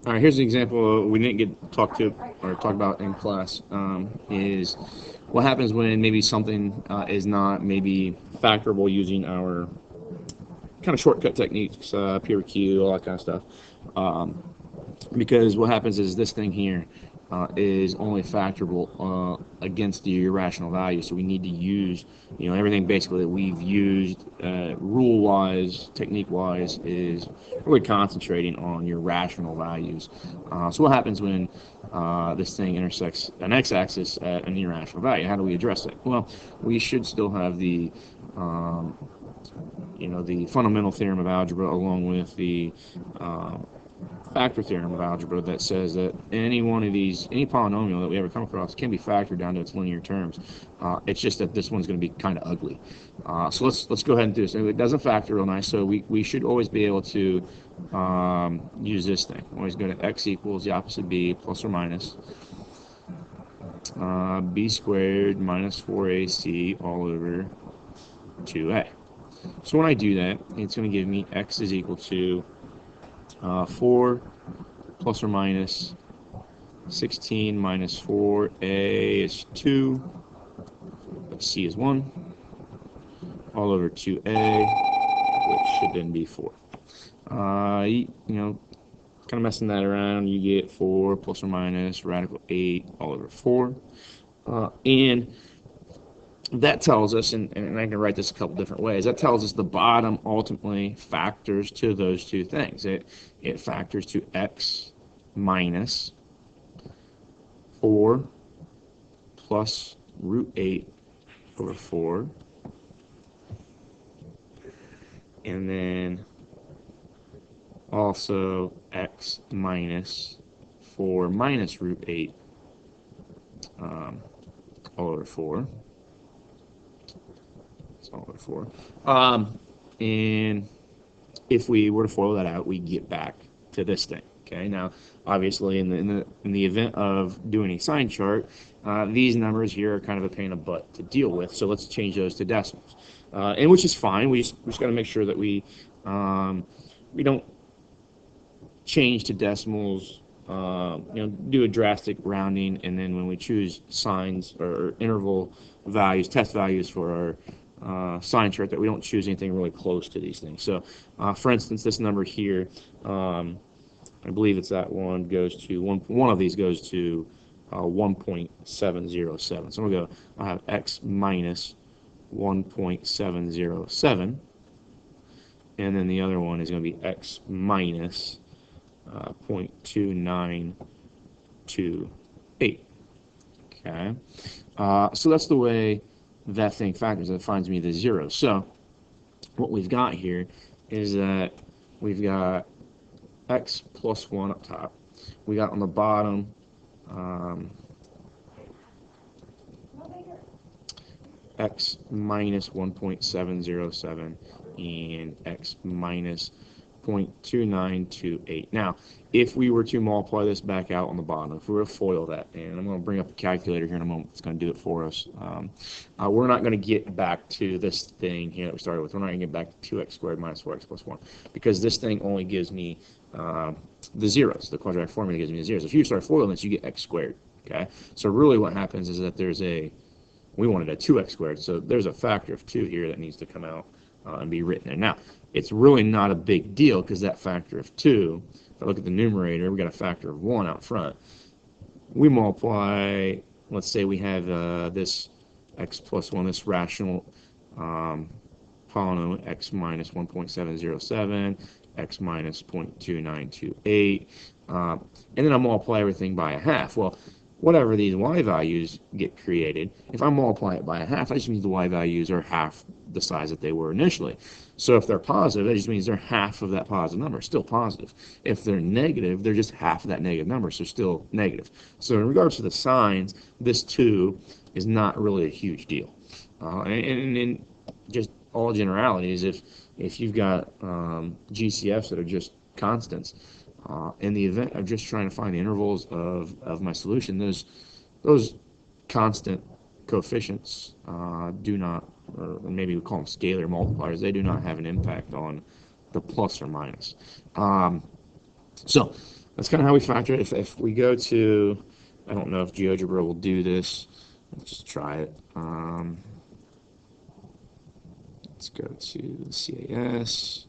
All right, here's an example we didn't get talked to or talked about in class. Is what happens when maybe something is not maybe factorable using our kind of shortcut techniques, PRQ, all that kind of stuff. Um, because what happens is this thing here is only factorable against the irrational value. So we need to use, everything basically that we've used rule-wise, technique-wise, is really concentrating on your rational values. So what happens when this thing intersects an x-axis at an irrational value? How do we address it? Well, we should still have um, the fundamental theorem of algebra along with the factor theorem of algebra that says that any one of these, any polynomial that we ever come across can be factored down to its linear terms. It's just that this one's going to be kind of ugly. So let's go ahead and do this. It doesn't factor real nice, so we should always be able to use this thing. Always go to x equals the opposite b plus or minus b squared minus 4ac all over 2a. So when I do that, it's going to give me x is equal to 4 plus or minus 16 minus 4a is 2, c is 1, all over 2a, which should then be 4. Kind of messing that around, you get 4 plus or minus radical 8 all over 4. And that tells us, and I can write this a couple different ways, that tells us the bottom ultimately factors to those two things. It factors to x minus 4 plus root 8 over 4, and then also x minus 4 minus root 8 all over 4. All over 4. And if we were to FOIL that out, we get back to this thing. Okay. Now, obviously, in the event of doing a sign chart, these numbers here are kind of a pain in the butt to deal with. So let's change those to decimals, and which is fine. We just got to make sure that we don't change to decimals. Do a drastic rounding, and then when we choose signs or interval values, test values for our sign chart, that we don't choose anything really close to these things. So, for instance, this number here, I believe it's that one, goes to one of these goes to 1.707. So I'll have x minus 1.707, and then the other one is going to be x minus 0.2928. Okay, so that's the way that thing factors. It finds me the zeros. So what we've got here is that we've got x plus 1 up top. We got on the bottom x minus 1.707 and x minus 0.2928. Now, if we were to multiply this back out on the bottom, if we were to FOIL that, and I'm going to bring up a calculator here in a moment, it's going to do it for us. We're not going to get back to this thing here that we started with. We're not going to get back to 2x squared minus 4x plus 1, because this thing only gives me the zeros. The quadratic formula gives me the zeros. If you start FOILing this, you get x squared. Okay, so really what happens is that we wanted a 2x squared, so there's a factor of 2 here that needs to come out and be written there. Now, it's really not a big deal because that factor of 2, if I look at the numerator, we got a factor of 1 out front. We multiply, let's say we have this x plus 1, this rational polynomial, x minus 1.707, x minus 0.2928, and then I multiply everything by a half. Well, whatever these y values get created, if I multiply it by a half, that just means the y values are half the size that they were initially. So if they're positive, that just means they're half of that positive number, still positive. If they're negative, they're just half of that negative number, so still negative. So in regards to the signs, this 2 is not really a huge deal. And in just all generalities, if you've got GCFs that are just constants, in the event of just trying to find the intervals of my solution, those constant coefficients do not, or maybe we call them scalar multipliers, they do not have an impact on the plus or minus. So that's kind of how we factor it. If we go to, I don't know if GeoGebra will do this. Let's just try it. Let's go to CAS.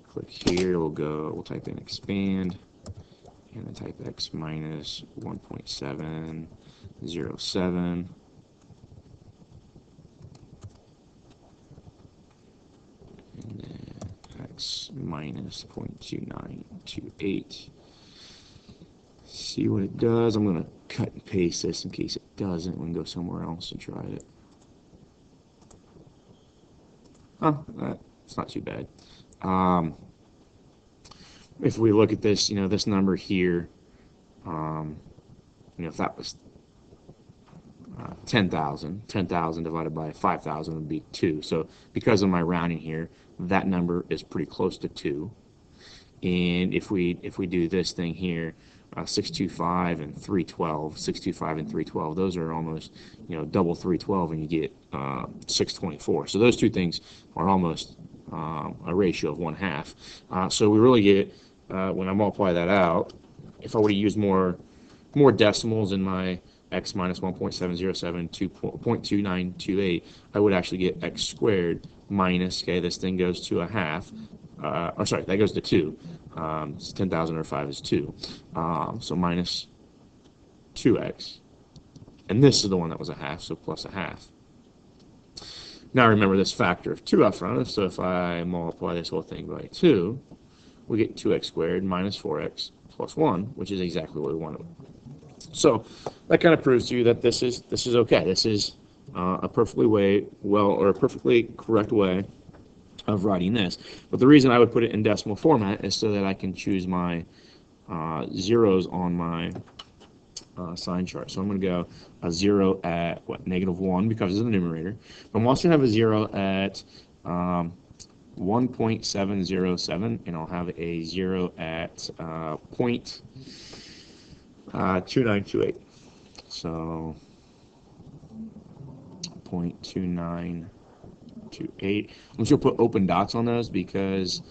Click here. We'll type in expand, and then type x minus 1.707. And then x minus 0.2928. See what it does. I'm going to cut and paste this in case it doesn't. We can go somewhere else and try it. It's not too bad. If we look at this, this number here, if that was 10,000 divided by 5,000 would be 2. So because of my rounding here, that number is pretty close to 2. And if we do this thing here, 625 and 312, 625 and 312, those are almost double 312, and you get 624. So those two things are almost a ratio of 1/2. So we really get, when I multiply that out, if I were to use more decimals in my x minus 1.707 to 0.2928, I would actually get x squared minus, okay, this thing goes to 1/2, or sorry, that goes to 2. 10,000 over 5 is 2. So minus 2x. And this is the one that was 1/2, so plus 1/2. Now remember this factor of 2 up front, so if I multiply this whole thing by 2, we get 2x squared minus 4x plus 1, which is exactly what we wanted. So that kind of proves to you that this is okay. This is a perfectly correct way of writing this. But the reason I would put it in decimal format is so that I can choose my zeros on my sign chart. So I'm going to go a 0 at -1 because it's the numerator. But I'm also going to have a 0 at 1.707, and I'll have a 0 at 0.2928. So 0.2928. I'm just going to put open dots on those because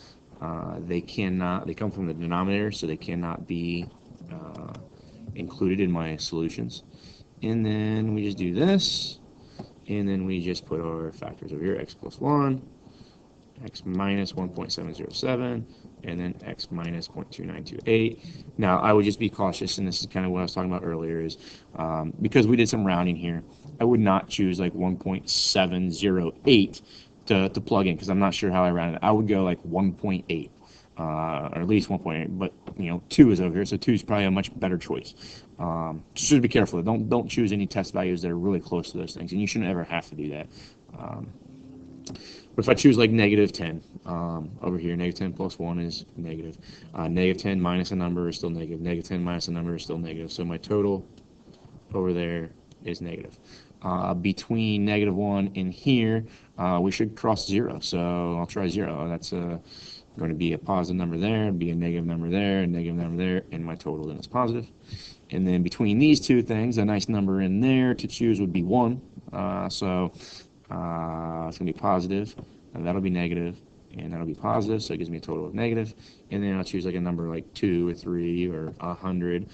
they come from the denominator, so they cannot be included in my solutions. And then we just do this, and then we just put our factors over here: x plus 1, x minus 1.707, and then x minus 0.2928. Now, I would just be cautious, and this is kind of what I was talking about earlier, is because we did some rounding here, I would not choose like 1.708 to plug in, because I'm not sure how I rounded it. I would go like 1.8. Or at least 1.8, but 2 is over here, so 2 is probably a much better choice. Just be careful. Don't choose any test values that are really close to those things, and you shouldn't ever have to do that. But if I choose like -10 over here, -10 plus 1 is negative. -10 minus a number is still negative. -10 minus a number is still negative. So my total over there is negative. Between -1 and here, we should cross 0. So I'll try 0. That's going to be a positive number there, be a negative number there, a negative number there, and my total then is positive. And then between these two things, a nice number in there to choose would be 1. So it's going to be positive, and that'll be negative, and that'll be positive, so it gives me a total of negative. And then I'll choose like a number like 2 or 3 or 100,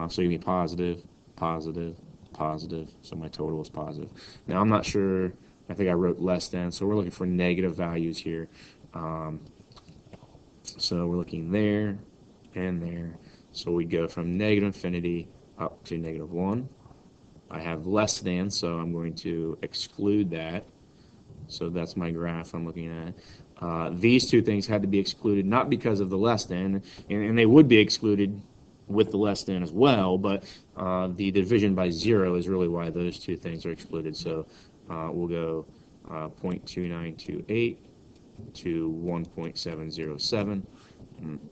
so give me positive, positive, positive, so my total is positive. Now I'm not sure, I think I wrote less than, so we're looking for negative values here. So we're looking there and there. So we go from -infinity up to -1. I have less than, so I'm going to exclude that. So that's my graph I'm looking at. These two things had to be excluded, not because of the less than, and they would be excluded with the less than as well, but the division by 0 is really why those two things are excluded. So we'll go 0.2928 to 1.707,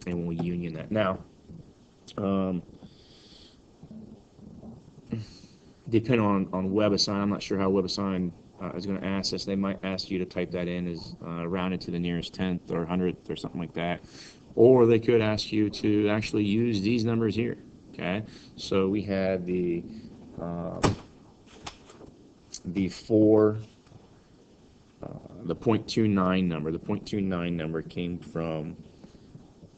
and we'll union that. Now, depending on WebAssign, I'm not sure how WebAssign is going to ask this. They might ask you to type that in as rounded to the nearest 10th or 100th or something like that, or they could ask you to actually use these numbers here. Okay, so we had the 0.29 number. The 0.29 number came from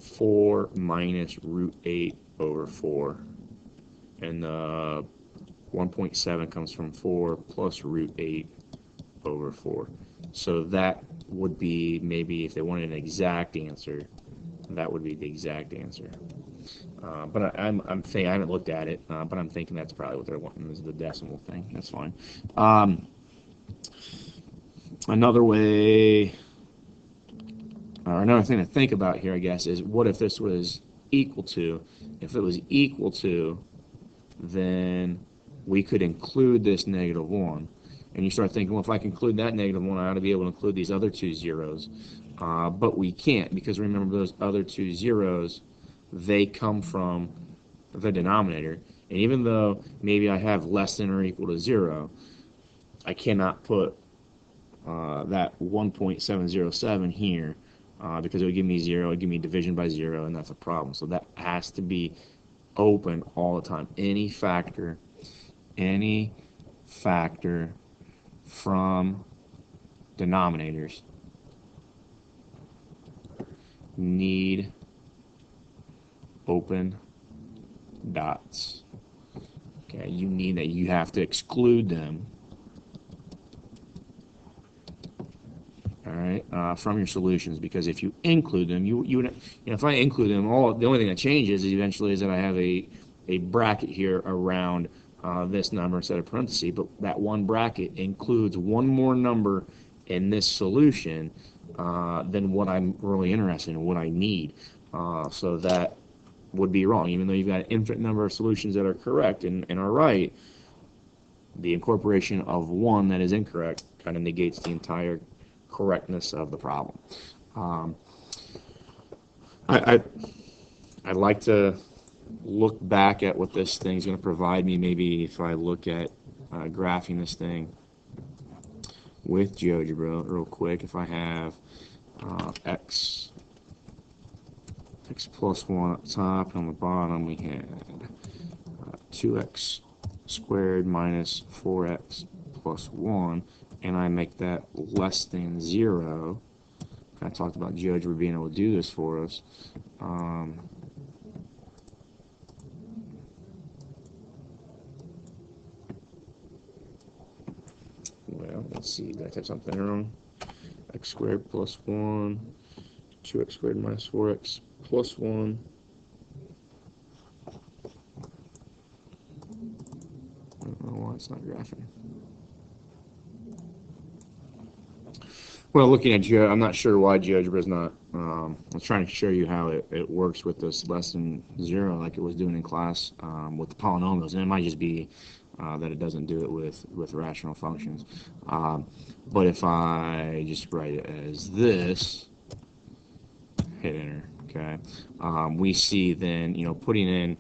4 minus root 8 over 4. And the 1.7 comes from 4 plus root 8 over 4. So that would be, maybe if they wanted an exact answer, that would be the exact answer. But I'm thinking, I haven't looked at it, but I'm thinking that's probably what they're wanting, is the decimal thing. That's fine. Another way, or another thing to think about here, I guess, is what if this was equal to? If it was equal to, then we could include this -1. And you start thinking, well, if I can include that -1, I ought to be able to include these other two zeros. But we can't, because remember, those other two zeros, they come from the denominator. And even though maybe I have less than or equal to 0, I cannot put that 1.707 here, because it would give me 0, it would give me division by 0, and that's a problem. So that has to be open all the time. Any factor from denominators need open dots. Okay, you need that. You have to exclude them. All right, from your solutions, because if you include them, if I include them, the only thing that changes is eventually is that I have a bracket here around this number instead of parentheses, but that one bracket includes one more number in this solution than what I'm really interested in, what I need. So that would be wrong, even though you've got an infinite number of solutions that are correct and are right. The incorporation of one that is incorrect kind of negates the entire correctness of the problem. I'd like to look back at what this thing's going to provide me. Maybe if I look at graphing this thing with GeoGebra real quick, if I have x plus 1 up top, and on the bottom we had 2x squared minus 4x plus 1, and I make that less than 0. I talked about GeoGebra being able to do this for us. Well, let's see, did I type something wrong? X squared plus 1, 2x squared minus 4x plus 1. I don't know why it's not graphing. Well, looking at Geo, I'm not sure why GeoGebra is not. I was trying to show you how it works with this less than 0, like it was doing in class with the polynomials, and it might just be that it doesn't do it with rational functions. But if I just write it as this, hit enter, okay, we see then, putting in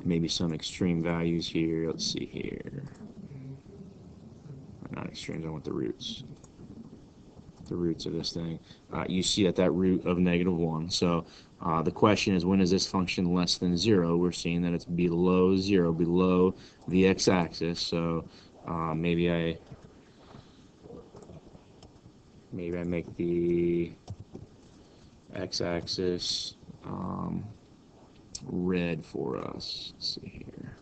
maybe some extreme values here. Let's see here. Not extremes, I want the roots. The roots of this thing. You see that root of -1. So the question is, when is this function less than 0? We're seeing that it's below 0, below the x-axis. So maybe I make the x-axis red for us. Let's see here.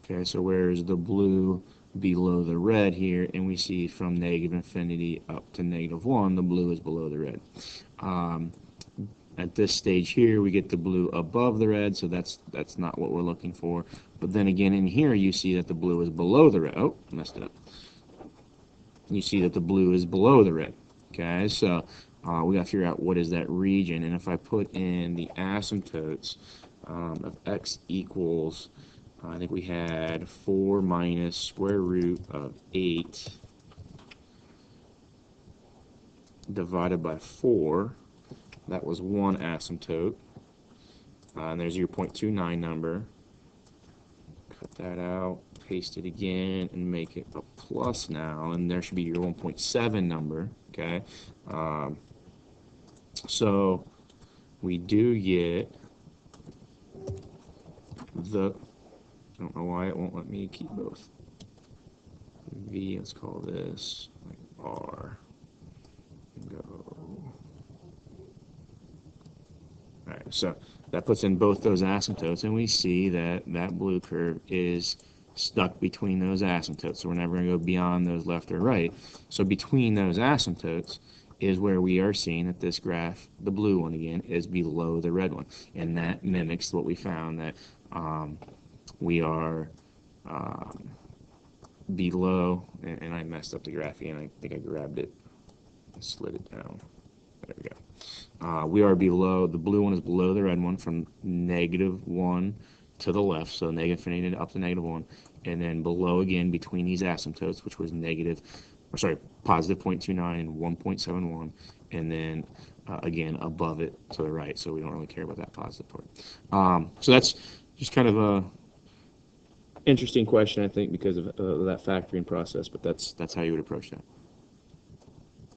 Okay, so where's the blue below the red here? And we see from -infinity up to -1, the blue is below the red. At this stage here, we get the blue above the red, so that's not what we're looking for. But then again, in here, you see that the blue is below the red. Oh, messed it up. You see that the blue is below the red. Okay, so we got to figure out what is that region. And if I put in the asymptotes of x equals, I think we had 4 minus square root of 8 divided by 4. That was one asymptote. And there's your 0.29 number. Cut that out, paste it again, and make it a plus now. And there should be your 1.7 number. Okay. So we do get I don't know why it won't let me keep both. V, let's call this like R. Go. All right, so that puts in both those asymptotes, and we see that that blue curve is stuck between those asymptotes. So we're never going to go beyond those left or right. So between those asymptotes is where we are seeing that this graph, the blue one again, is below the red one. And that mimics what we found, that we are below, and I messed up the graph again. I think I grabbed it and slid it down. There we go. We are below, the blue one is below the red one from -1 to the left, so negative infinity up to -1, and then below again between these asymptotes, which was positive 0.29 and 1.71, and then again above it to the right, so we don't really care about that positive part. So that's just kind of a interesting question, I think, because of that factoring process, but that's how you would approach that.